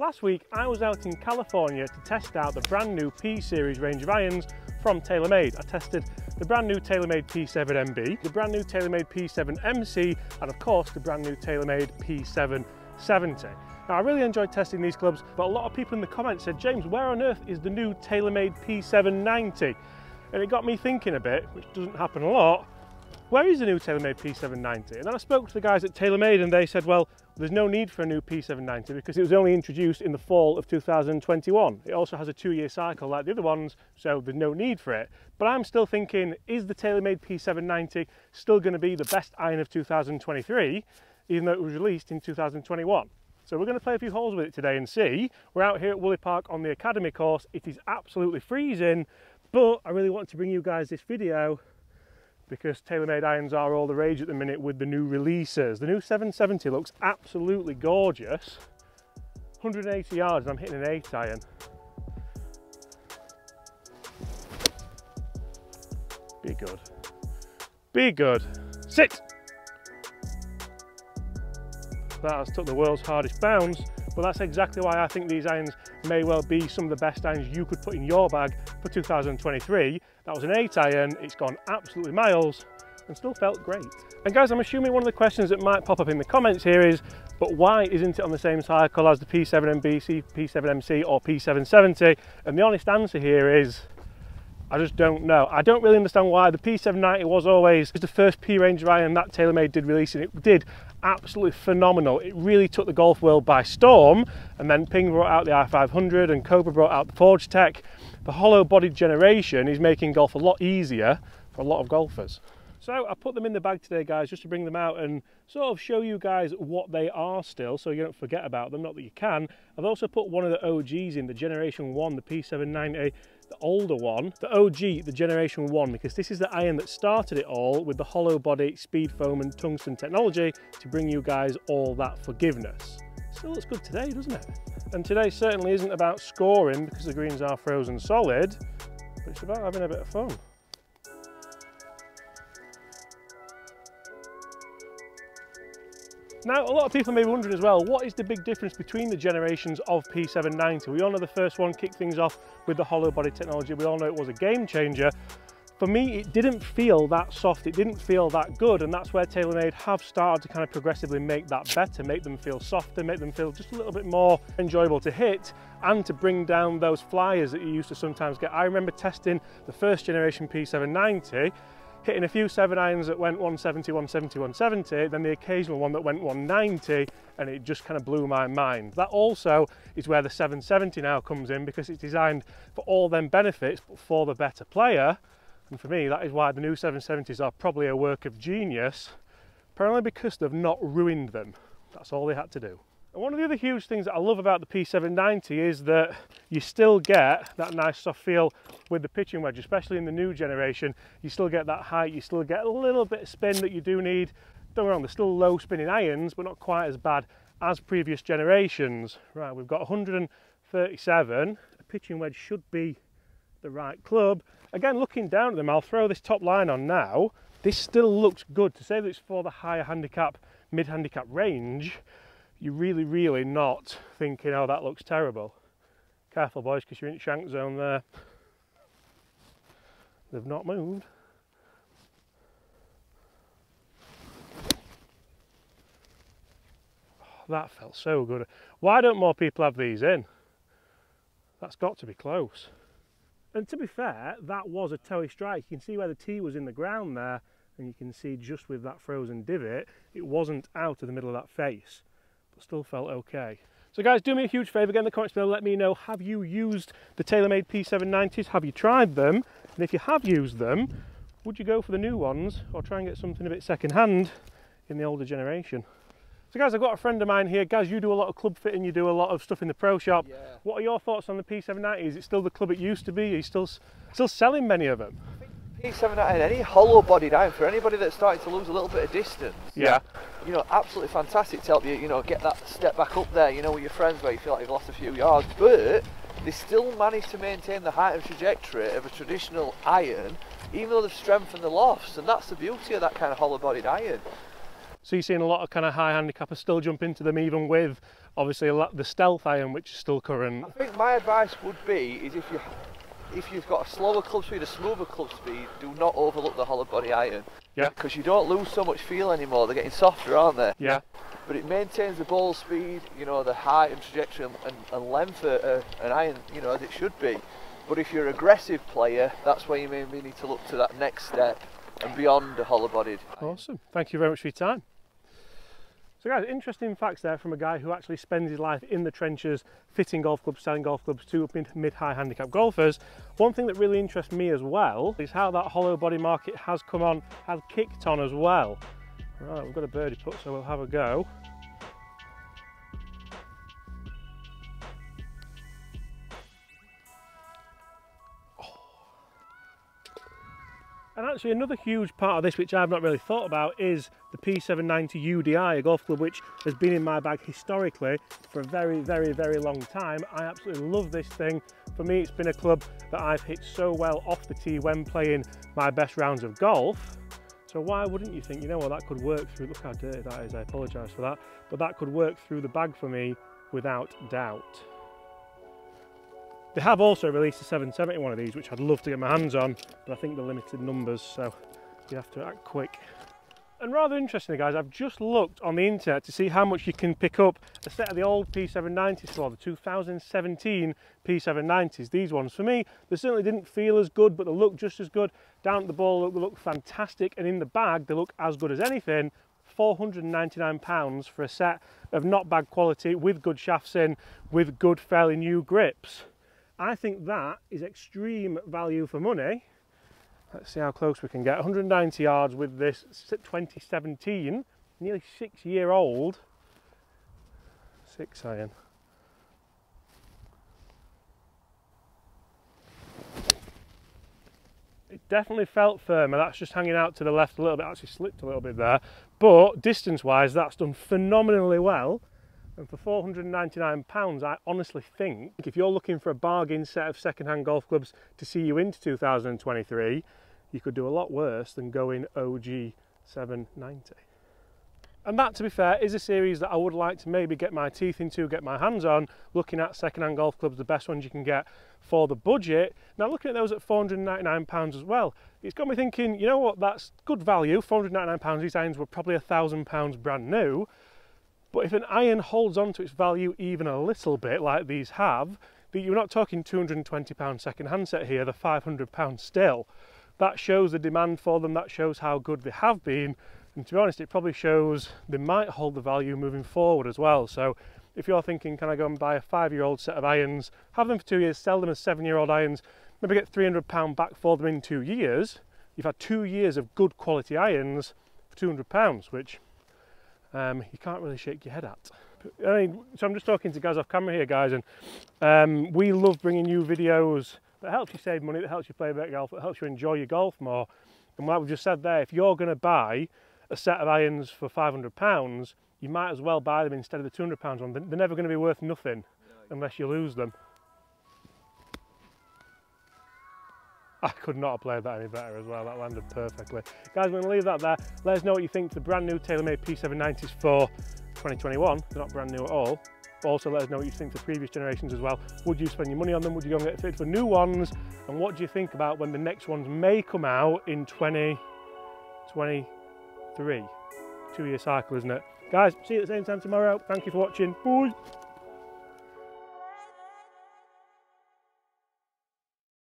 Last week I was out in California to test out the brand new P series range of irons from TaylorMade. I tested the brand new TaylorMade P7MB, the brand new TaylorMade P7MC, and of course the brand new TaylorMade P770. Now I really enjoyed testing these clubs, but a lot of people in the comments said, James, where on earth is the new TaylorMade P790? And it got me thinking a bit, which doesn't happen a lot. Where is the new TaylorMade P790? And then I spoke to the guys at TaylorMade and they said, well, there's no need for a new P790 because it was only introduced in the fall of 2021. It also has a 2-year cycle like the other ones, so there's no need for it. But I'm still thinking, is the TaylorMade P790 still going to be the best iron of 2023, even though it was released in 2021? So we're going to play a few holes with it today and see. We're out here at Woolly Park on the Academy course. It is absolutely freezing, but I really want to bring you guys this video because TaylorMade irons are all the rage at the minute with the new releases. The new 770 looks absolutely gorgeous. 180 yards and I'm hitting an 8 iron. Be good. Be good. Sit! That has took the world's hardest bounce, but that's exactly why I think these irons may well be some of the best irons you could put in your bag for 2023. That was an 8 iron, it's gone absolutely miles and still felt great. And guys, I'm assuming one of the questions that might pop up in the comments here is, but why isn't it on the same cycle as the P7MB, P7MC or P770? And the honest answer here is, I just don't know. I don't really understand why. The P790 was always the first P range of iron that TaylorMade did release, and it did absolutely phenomenal. It really took the golf world by storm, and then Ping brought out the i500 and COBRA brought out the Forge Tech. The hollow bodied generation is making golf a lot easier for a lot of golfers. So I put them in the bag today, guys, just to bring them out and sort of show you guys what they are still, so you don't forget about them, not that you can. I've also put one of the OGs in, the Generation 1, the P790, the older one, the OG, the Generation 1, because this is the iron that started it all with the hollow body, speed foam and tungsten technology to bring you guys all that forgiveness. Still looks good today, doesn't it? And today certainly isn't about scoring because the greens are frozen solid, but it's about having a bit of fun. Now, a lot of people may be wondering as well, what is the big difference between the generations of P790? We all know the first one kicked things off with the hollow body technology. We all know it was a game changer. For me, it didn't feel that soft, it didn't feel that good, and that's where TaylorMade have started to kind of progressively make that better, make them feel softer, make them feel just a little bit more enjoyable to hit, and to bring down those flyers that you used to sometimes get. I remember testing the first generation P790, hitting a few 7 irons that went 170, 170, 170, then the occasional one that went 190, and it just kind of blew my mind. That also is where the 770 now comes in, because it's designed for all them benefits, but for the better player. And for me, that is why the new 770s are probably a work of genius, primarily because they've not ruined them. That's all they had to do. And one of the other huge things that I love about the P790 is that you still get that nice soft feel with the pitching wedge, especially in the new generation. You still get that height, you still get a little bit of spin that you do need. Don't get me wrong, they're still low spinning irons, but not quite as bad as previous generations. Right, we've got 137. A pitching wedge should be the right club. Again, looking down at them, I'll throw this top line on now. This still looks good. To say that it's for the higher handicap, mid-handicap range, you're really not thinking, oh, that looks terrible. Careful, boys, because you're in shank zone there. They've not moved. Oh, that felt so good. Why don't more people have these in? That's got to be close. And to be fair, that was a toey strike. You can see where the tee was in the ground there, and you can see just with that frozen divot, it wasn't out of the middle of that face. Still felt okay. So guys, do me a huge favour, get in the comments below, let me know, have you used the TaylorMade P790s? Have you tried them? And if you have used them, would you go for the new ones or try and get something a bit second hand in the older generation? So guys, I've got a friend of mine here. Guys, you do a lot of club fitting, you do a lot of stuff in the pro shop. Yeah. What are your thoughts on the P790? Is it still the club it used to be? Are you still selling many of them? P790, any hollow bodied iron for anybody that's starting to lose a little bit of distance. Yeah. You know, absolutely fantastic to help you, you know, get that step back up there, you know, with your friends where you feel like you've lost a few yards. But they still manage to maintain the height and trajectory of a traditional iron, even though they've strengthened the lofts, and that's the beauty of that kind of hollow bodied iron. So you're seeing a lot of kind of high handicappers still jump into them, even with obviously the stealth iron, which is still current. I think my advice would be is if you've got a slower club speed, a smoother club speed, do not overlook the hollow body iron. Yeah. Because you don't lose so much feel anymore. They're getting softer, aren't they? Yeah. But it maintains the ball speed, you know, the height and trajectory and length of an iron, you know, as it should be. But if you're an aggressive player, that's where you maybe need to look to that next step and beyond the hollow bodied. Awesome. Thank you very much for your time. So guys, interesting facts there from a guy who actually spends his life in the trenches fitting golf clubs, selling golf clubs to mid-high handicap golfers. One thing that really interests me as well is how that hollow body market has come on, has kicked on as well. Right, we've got a birdie putt, so we'll have a go. And actually another huge part of this, which I've not really thought about, is the P790 UDI, a golf club which has been in my bag historically for a very, very, very long time. I absolutely love this thing. For me, it's been a club that I've hit so well off the tee when playing my best rounds of golf. So why wouldn't you think, you know what, that could work through, look how dirty that is, I apologise for that, but that could work through the bag for me without doubt. They have also released a 770 one of these, which I'd love to get my hands on, but I think they're limited numbers, so you have to act quick. And rather interestingly, guys, I've just looked on the internet to see how much you can pick up a set of the old P790s for, the 2017 P790s. These ones, for me, they certainly didn't feel as good, but they look just as good. Down at the ball, they look fantastic, and in the bag, they look as good as anything. £499 for a set of not bad quality, with good shafts in, with good, fairly new grips. I think that is extreme value for money. Let's see how close we can get. 190 yards with this 2017, nearly 6-year-old 6 iron. It definitely felt firmer. That's just hanging out to the left a little bit. Actually slipped a little bit there. But distance-wise, that's done phenomenally well. And for £499, I honestly think if you're looking for a bargain set of second-hand golf clubs to see you into 2023, you could do a lot worse than going OG 790. And that, to be fair, is a series that I would like to maybe get my teeth into, get my hands on, looking at second-hand golf clubs, the best ones you can get for the budget. Now, looking at those at £499 as well, it's got me thinking, you know what, that's good value, £499. These irons were probably £1,000 brand new. But if an iron holds on to its value even a little bit, like these have, you're not talking £220 second-hand set here, they're £500 still. That shows the demand for them, that shows how good they have been, and to be honest, it probably shows they might hold the value moving forward as well. So if you're thinking, can I go and buy a 5-year-old set of irons, have them for 2 years, sell them as 7-year-old irons, maybe get £300 back for them in 2 years, you've had 2 years of good quality irons for £200, which you can't really shake your head at. I mean, so I'm just talking to guys off camera here, guys, and we love bringing you videos that helps you save money, that helps you play better golf, that helps you enjoy your golf more. And like we just said there, if you're going to buy a set of irons for £500, you might as well buy them instead of the £200 one. They're never going to be worth nothing unless you lose them. I could not have played that any better as well. That landed perfectly. Guys, we're going to leave that there. Let us know what you think of the brand new TaylorMade P790s for 2021. They're not brand new at all. Also, let us know what you think of previous generations as well. Would you spend your money on them? Would you go and get fitted for new ones? And what do you think about when the next ones may come out in 2023? 2-year cycle, isn't it? Guys, see you at the same time tomorrow. Thank you for watching. Bye.